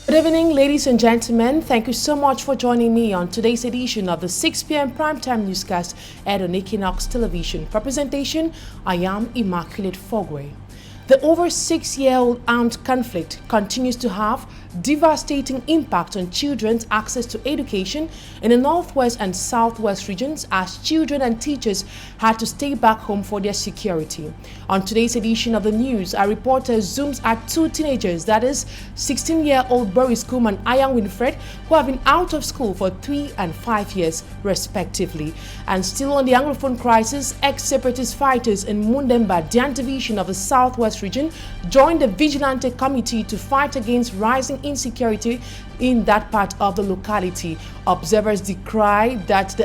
Good evening, ladies and gentlemen. Thank you so much for joining me on today's edition of the 6 p.m. primetime newscast aired on Equinoxe television. For presentation, I am Immaculate Fogway. The over 6-year-old armed conflict continues to have devastating impact on children's access to education in the northwest and southwest regions as children and teachers had to stay back home for their security. On today's edition of the news, our reporter zooms at two teenagers, that is 16-year-old Boris Kum and Ian Winfred, who have been out of school for 3 and 5 years respectively. And still on the Anglophone crisis, ex-separatist fighters in Mundemba, Dian division of the southwest region, joined the Vigilante Committee to fight against rising insecurity in that part of the locality. Observers decry that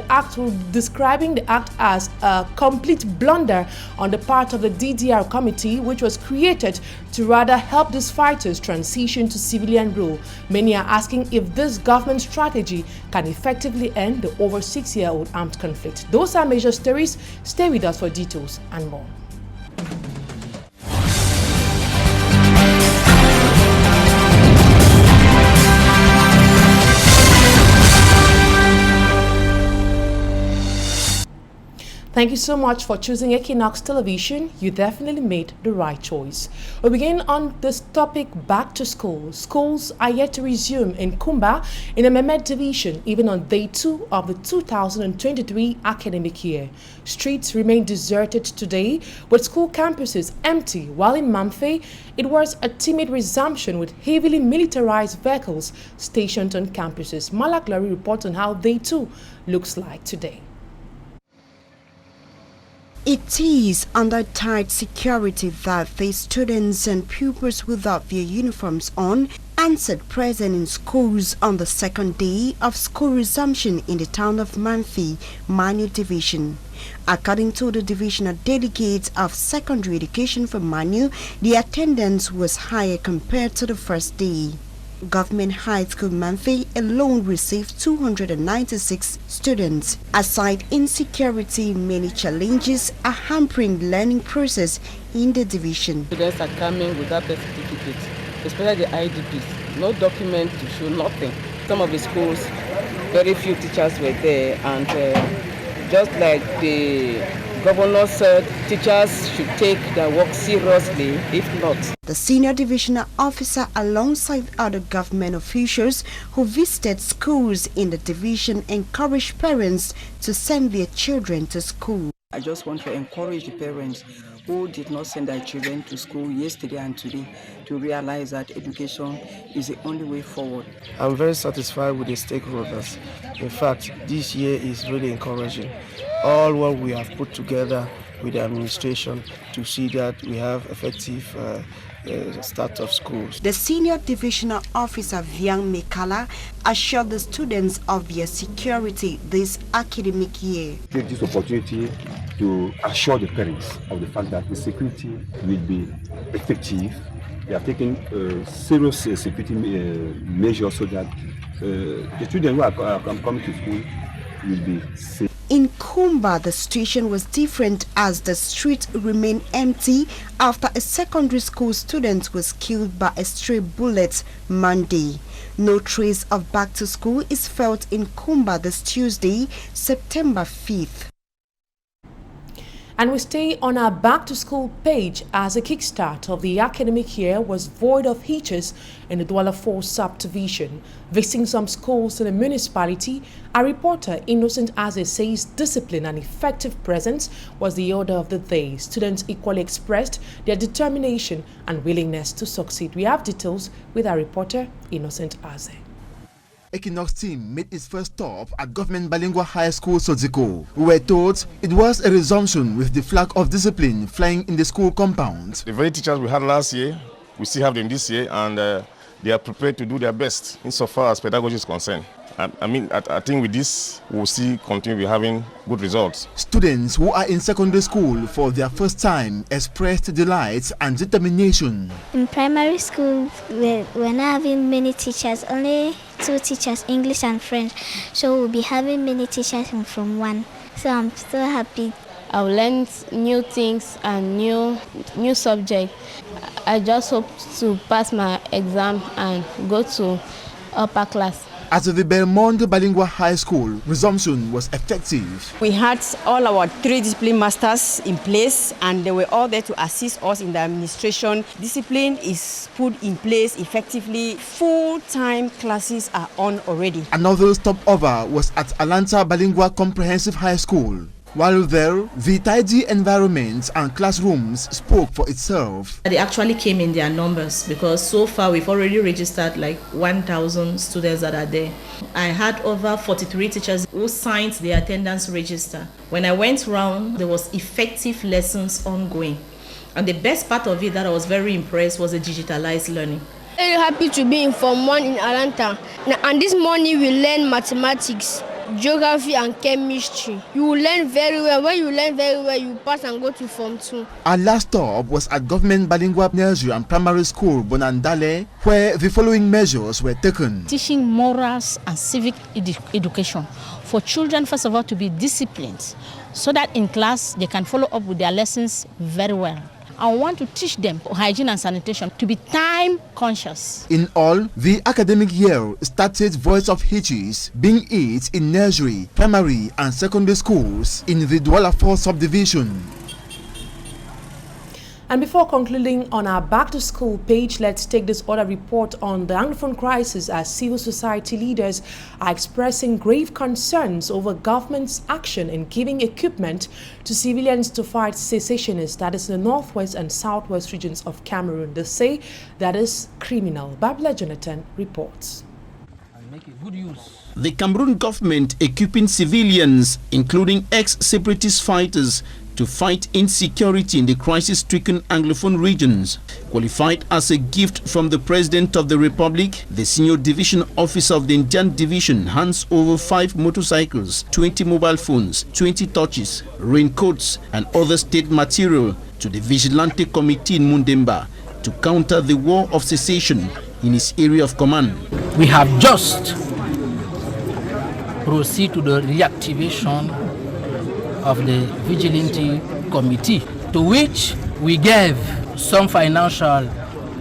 describing the act as a complete blunder on the part of the DDR committee, which was created to rather help these fighters transition to civilian rule. Many are asking if this government strategy can effectively end the over 6-year-old armed conflict. Those are major stories. Stay with us for details and more. Thank you so much for choosing Equinoxe Television. You definitely made the right choice. We begin on this topic, back to school. Schools are yet to resume in Kumba in the Mehmet division, even on day 2 of the 2023 academic year. Streets remain deserted today, with school campuses empty, while in Mamfe, it was a timid resumption with heavily militarized vehicles stationed on campuses. Malak Lari reports on how day 2 looks like today. It is under tight security that the students and pupils without their uniforms on answered present in schools on the second day of school resumption in the town of Manfi, Manu Division. According to the divisional delegates of secondary education for Manu, the attendance was higher compared to the first day. Government High School Manfi alone received 296 students. Aside insecurity, many challenges are hampering the learning process in the division. Students are coming without birth certificates, especially the IDPs. No document to show nothing. Some of the schools, very few teachers were there, and just like the governor said, teachers should take their work seriously, if not. The senior divisional officer, alongside other government officials who visited schools in the division, encouraged parents to send their children to school. I just want to encourage the parents who did not send their children to school yesterday and today to realize that education is the only way forward. I'm very satisfied with the stakeholders. In fact, this year is really encouraging. All what we have put together with the administration to see that we have effective start of schools. The senior divisional officer Vian Mekala assured the students of their security this academic year. Take this opportunity to assure the parents of the fact that the security will be effective. They are taking serious security measures so that the children who are coming to school will be safe. In Kumba, the situation was different as the street remained empty after a secondary school student was killed by a stray bullet Monday. No trace of back to school is felt in Kumba this Tuesday, September 5th. And we stay on our back to school page as a kickstart of the academic year was void of hitches in the Douala 4 subdivision. Visiting some schools in the municipality, our reporter Innocent Aze says discipline and effective presence was the order of the day. Students equally expressed their determination and willingness to succeed. We have details with our reporter Innocent Aze. Equinoxe team made its first stop at Government Bilingual High School Soziko. We were told it was a resumption with the flag of discipline flying in the school compound. The very teachers we had last year, we still have them this year, and they are prepared to do their best insofar as pedagogy is concerned. I think with this, we'll see continue having good results. Students who are in secondary school for their first time expressed delight and determination. In primary school, we're not having many teachers, only 2 teachers, English and French. So we'll be having many teachers from 1. So I'm so happy I've learned new things and new subjects. I just hope to pass my exam and go to upper class. At the Belmont Bilingual High School, resumption was effective. We had all our 3 discipline masters in place, and they were all there to assist us in the administration. Discipline is put in place effectively. Full-time classes are on already. Another stopover was at Atlanta Bilingual Comprehensive High School. While there, the tidy environment and classrooms spoke for itself. They actually came in their numbers because so far we've already registered like 1,000 students that are there. I had over 43 teachers who signed the attendance register. When I went round, there was effective lessons ongoing. And the best part of it that I was very impressed was the digitalized learning. Very happy to be in Form 1 in Atlanta. And this morning we learn mathematics, geography and chemistry. You will learn very well. When you learn very well, you pass and go to Form 2. Our last stop was at Government Bilingual Nursery and Primary School, Bonandale, where the following measures were taken. Teaching morals and civic education for children, first of all, to be disciplined, so that in class they can follow up with their lessons very well. I want to teach them hygiene and sanitation, to be time conscious. In all, the academic year started voice of hitches, being it in nursery, primary and secondary schools in the Douala 4 subdivision. And before concluding on our back to school page, let's take this other report on the Anglophone crisis, as civil society leaders are expressing grave concerns over government's action in giving equipment to civilians to fight secessionists, that is in the northwest and southwest regions of Cameroon. They say that is criminal. Babla Jonathan reports. The Cameroon government equipping civilians, including ex-separatist fighters, to fight insecurity in the crisis-stricken Anglophone regions. Qualified as a gift from the President of the Republic, the senior division officer of the Indian division hands over 5 motorcycles, 20 mobile phones, 20 torches, raincoats and other state material to the Vigilante Committee in Mundemba to counter the war of secession in his area of command. We have just proceeded to the reactivation of the Vigilante Committee, to which we gave some financial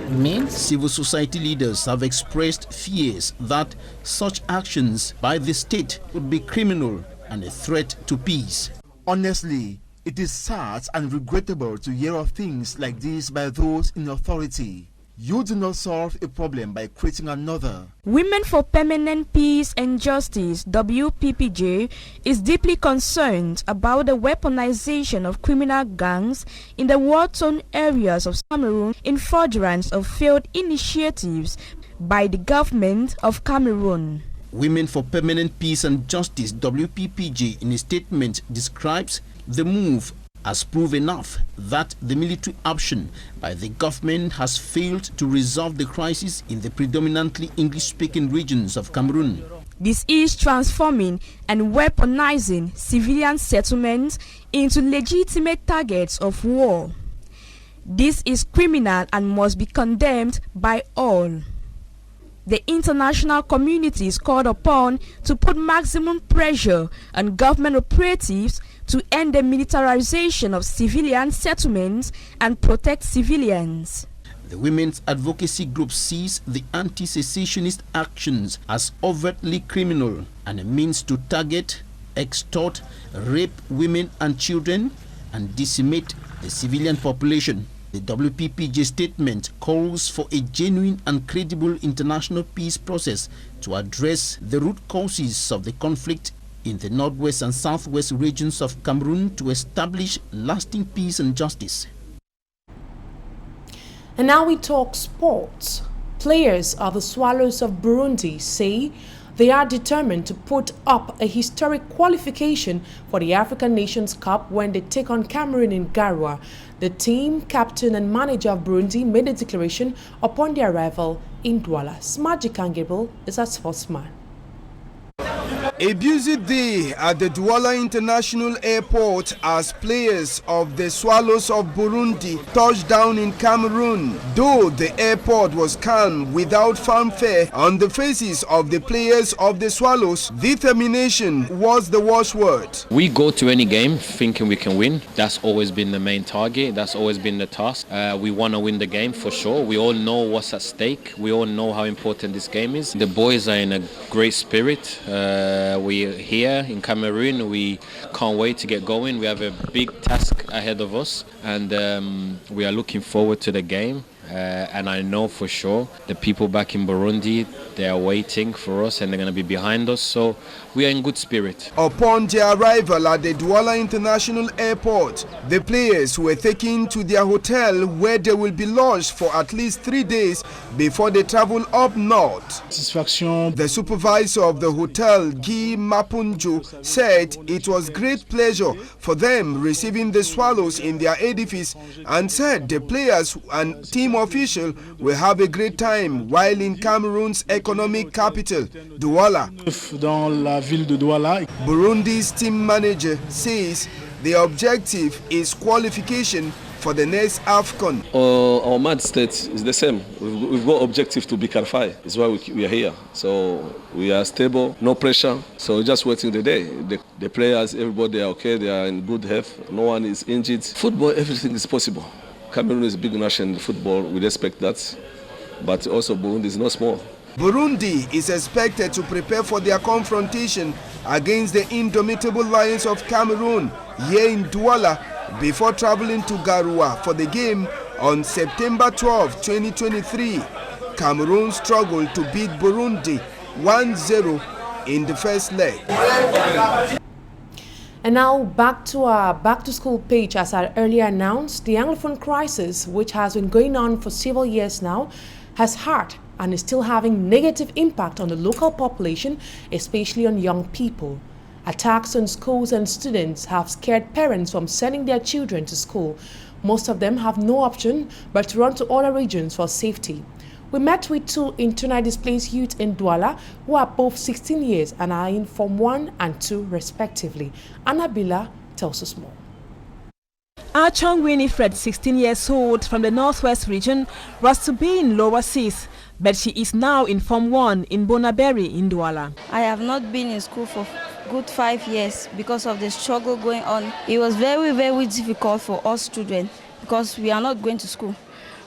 means. Civil society leaders have expressed fears that such actions by the state would be criminal and a threat to peace. Honestly, it is sad and regrettable to hear of things like this by those in authority. You do not solve a problem by creating another. Women for Permanent Peace and Justice, WPPJ, is deeply concerned about the weaponization of criminal gangs in the war-torn areas of Cameroon in furtherance of failed initiatives by the government of Cameroon. Women for Permanent Peace and Justice, WPPJ, in a statement describes the move as proof enough that the military action by the government has failed to resolve the crisis in the predominantly English-speaking regions of Cameroon. This is transforming and weaponizing civilian settlements into legitimate targets of war. This is criminal and must be condemned by all. The international community is called upon to put maximum pressure on government operatives to end the militarization of civilian settlements and protect civilians. The women's advocacy group sees the anti-secessionist actions as overtly criminal and a means to target, extort, rape women and children, and decimate the civilian population. The WPPJ statement calls for a genuine and credible international peace process to address the root causes of the conflict in the northwest and southwest regions of Cameroon to establish lasting peace and justice. And now we talk sports. Players of the Swallows of Burundi say they are determined to put up a historic qualification for the African Nations Cup when they take on Cameroon in Garoua. The team captain and manager of Burundi made a declaration upon their arrival in Douala. Smaji Kangable is our sportsman. A busy day at the Douala International Airport as players of the Swallows of Burundi touched down in Cameroon. Though the airport was calm without fanfare on the faces of the players of the Swallows, determination was the watchword. We go to any game thinking we can win. That's always been the main target. That's always been the task. We want to win the game for sure. We all know what's at stake. We all know how important this game is. The boys are in a great spirit. We're here in Cameroon. We can't wait to get going. We have a big task ahead of us, and we are looking forward to the game. And I know for sure the people back in Burundi, they are waiting for us and they're going to be behind us. So we are in good spirit. Upon their arrival at the Douala International Airport, the players were taken to their hotel where they will be lodged for at least 3 days before they travel up north. Satisfaction. The supervisor of the hotel, Guy Mapunjo, said it was great pleasure for them receiving the Swallows in their edifice, and said the players and team officials will have a great time while in Cameroon's economic capital, Douala. Dans la ville de Douala. Burundi's team manager says the objective is qualification for the next AFCON. Our mad state is the same. We've got objective to be qualified. It's why we are here. So we are stable, no pressure. So we're just waiting the day. The players, everybody are okay. They are in good health. No one is injured. Football, everything is possible. Cameroon is a big nation in football. We respect that. But also Burundi is not small. Burundi is expected to prepare for their confrontation against the indomitable Lions of Cameroon here in Douala before traveling to Garoua for the game on September 12, 2023. Cameroon struggled to beat Burundi 1-0 in the first leg. And now back to our back-to-school page. As I earlier announced, the Anglophone crisis, which has been going on for several years now, has had and is still having negative impact on the local population, especially on young people. Attacks on schools and students have scared parents from sending their children to school. Most of them have no option but to run to other regions for safety. We met with two internally displaced youth in Douala who are both 16 years and are in Form 1 and 2 respectively. Annabella tells us more. Achong Winifred, 16 years old, from the Northwest region, was to be in Lower 6th, but she is now in Form 1 in Bonaberry in Douala. I have not been in school for good 5 years because of the struggle going on. It was very, very difficult for us children because we are not going to school.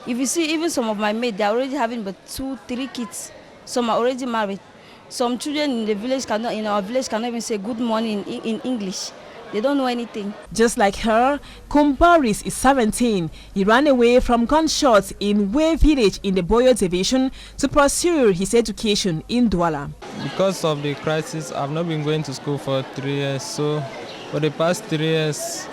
If you see, even some of my mates, they are already having but 2-3 kids. Some are already married. Some children in the village in our village cannot even say good morning in English. They don't know anything. Just like her, Kumbaris is 17. He ran away from gunshots in Way village in the Boyo division to pursue his education in Douala. Because of the crisis, I've not been going to school for 3 years. So for the past 3 years,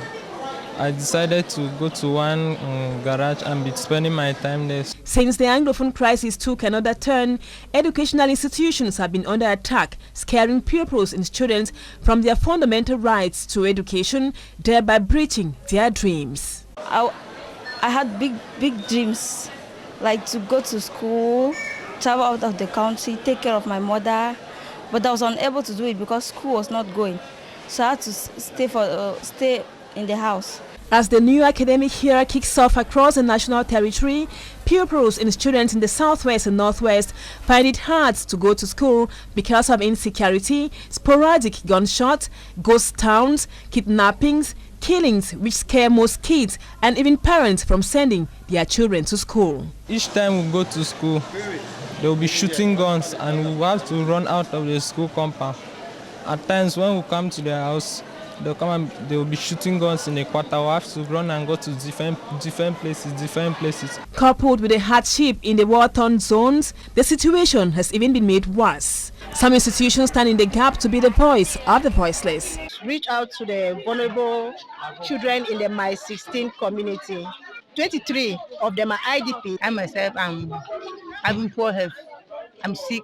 I decided to go to one garage and be spending my time there. Since the Anglophone crisis took another turn, educational institutions have been under attack, scaring pupils and students from their fundamental rights to education, thereby breaching their dreams. I had big dreams, like to go to school, travel out of the country, take care of my mother, but I was unable to do it because school was not going. So I had to stay in the house. As the new academic year kicks off across the national territory, pupils and students in the southwest and northwest find it hard to go to school because of insecurity, sporadic gunshots, ghost towns, kidnappings, killings which scare most kids and even parents from sending their children to school. Each time we go to school, they will be shooting guns and we have to run out of the school compound. At times when we come to their house, they'll come and they will be shooting guns in the quarter. We have to run and go to different places. Coupled with the hardship in the war-torn zones, the situation has even been made worse. Some institutions stand in the gap to be the voice of the voiceless. Reach out to the vulnerable children in the My 16 community. 23 of them are IDP. I myself am having poor health. I'm sick.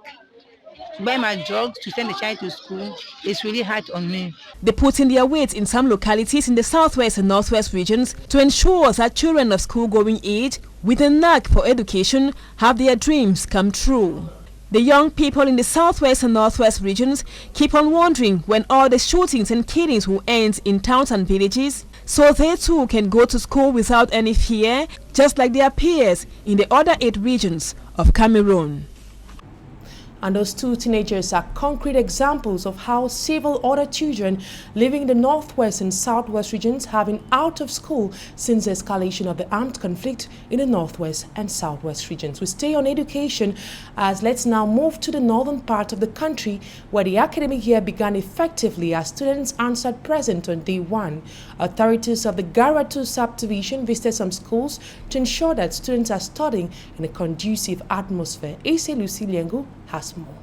To buy my drugs to send the child to school, it's really hard on me. They put in their weight in some localities in the southwest and northwest regions to ensure that children of school-going age with a knack for education have their dreams come true. The young people in the southwest and northwest regions keep on wondering when all the shootings and killings will end in towns and villages, so they too can go to school without any fear, just like their peers in the other 8 regions of Cameroon. And those 2 teenagers are concrete examples of how several other children living in the northwest and southwest regions have been out of school since the escalation of the armed conflict in the northwest and southwest regions. We stay on education as let's now move to the northern part of the country where the academic year began effectively as students answered present on day 1. Authorities of the Garatu subdivision visited some schools to ensure that students are studying in a conducive atmosphere. A.C. Lucy Liengu has more.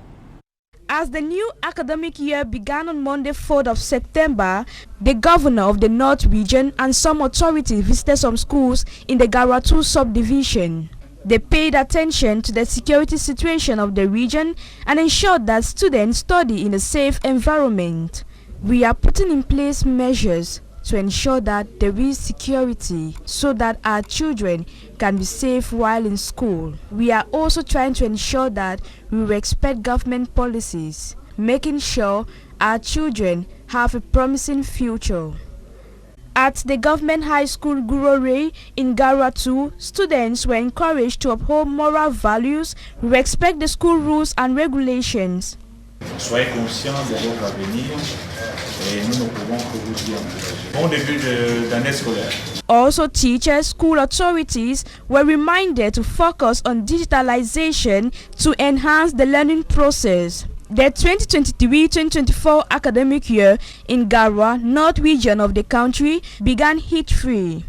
As the new academic year began on Monday, 4th of September, the governor of the North region and some authorities visited some schools in the Garatu subdivision. They paid attention to the security situation of the region and ensured that students study in a safe environment. We are putting in place measures to ensure that there is security so that our children can be safe while in school. We are also trying to ensure that we respect government policies, making sure our children have a promising future. At the Government High School Gurore in Garatu, students were encouraged to uphold moral values, respect the school rules and regulations. Soyez conscients de votre avenir et nous ne pouvons que vous dire bon début d'année scolaire. Also, teachers, school authorities were reminded to focus on digitalization to enhance the learning process. The 2023-2024 academic year in Garwa, North region of the country, began heat-free.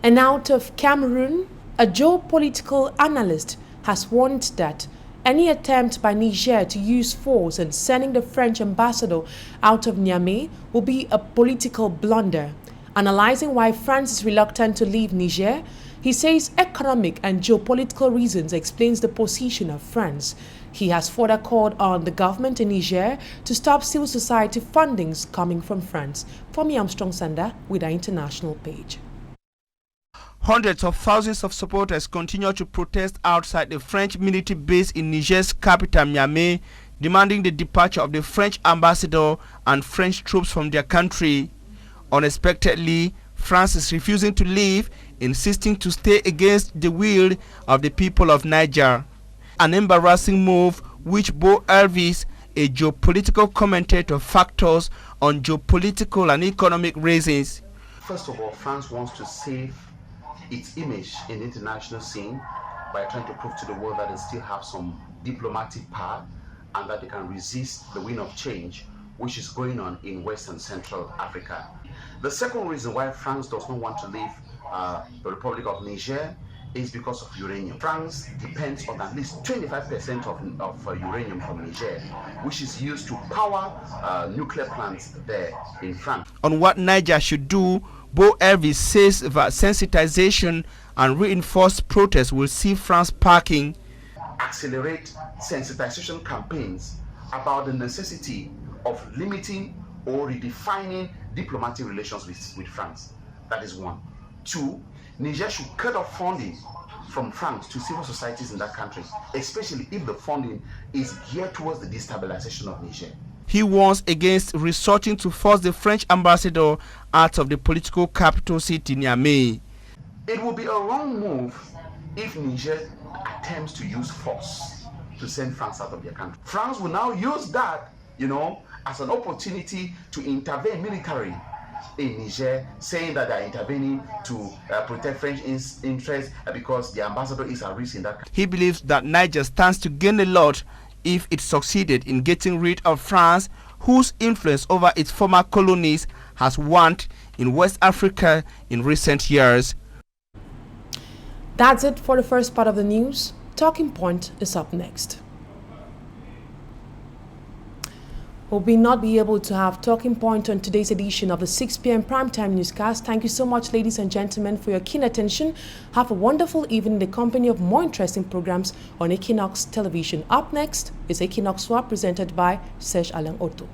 And out of Cameroon, a geopolitical analyst has warned that any attempt by Niger to use force in sending the French ambassador out of Niamey will be a political blunder. Analyzing why France is reluctant to leave Niger, he says economic and geopolitical reasons explains the position of France. He has further called on the government in Niger to stop civil society fundings coming from France. Femi Armstrong Sanda with our international page. Hundreds of thousands of supporters continue to protest outside the French military base in Niger's capital, Niamey, demanding the departure of the French ambassador and French troops from their country. Unexpectedly, France is refusing to leave, insisting to stay against the will of the people of Niger. An embarrassing move which Bo Elvis, a geopolitical commentator, factors on geopolitical and economic reasons. First of all, France wants to save its image in the international scene by trying to prove to the world that they still have some diplomatic power and that they can resist the wind of change which is going on in West and Central Africa. The second reason why France does not want to leave the Republic of Niger is because of uranium. France depends on at least 25% of uranium from Niger, which is used to power nuclear plants there in France. On what Niger should do, Bo Elvis says that sensitization and reinforced protests will see France parking. Accelerate sensitization campaigns about the necessity of limiting or redefining diplomatic relations with France. That is one. Two, Niger should cut off funding from France to civil societies in that country, especially if the funding is geared towards the destabilization of Niger. He warns against resorting to force the French ambassador out of the political capital city, Niamey. It will be a wrong move if Niger attempts to use force to send France out of their country. France will now use that, as an opportunity to intervene militarily in Niger, saying that they are intervening to protect French interests because the ambassador is at risk in that country. He believes that Niger stands to gain a lot if it succeeded in getting rid of France, whose influence over its former colonies has waned in West Africa in recent years. That's it for the first part of the news. Talking Point is up next. Will we not be able to have Talking Point on today's edition of the 6 p.m. primetime newscast? Thank you so much, ladies and gentlemen, for your keen attention. Have a wonderful evening in the company of more interesting programs on Equinoxe television. Up next is Equinoxe Swap, presented by Serge Alain Otto.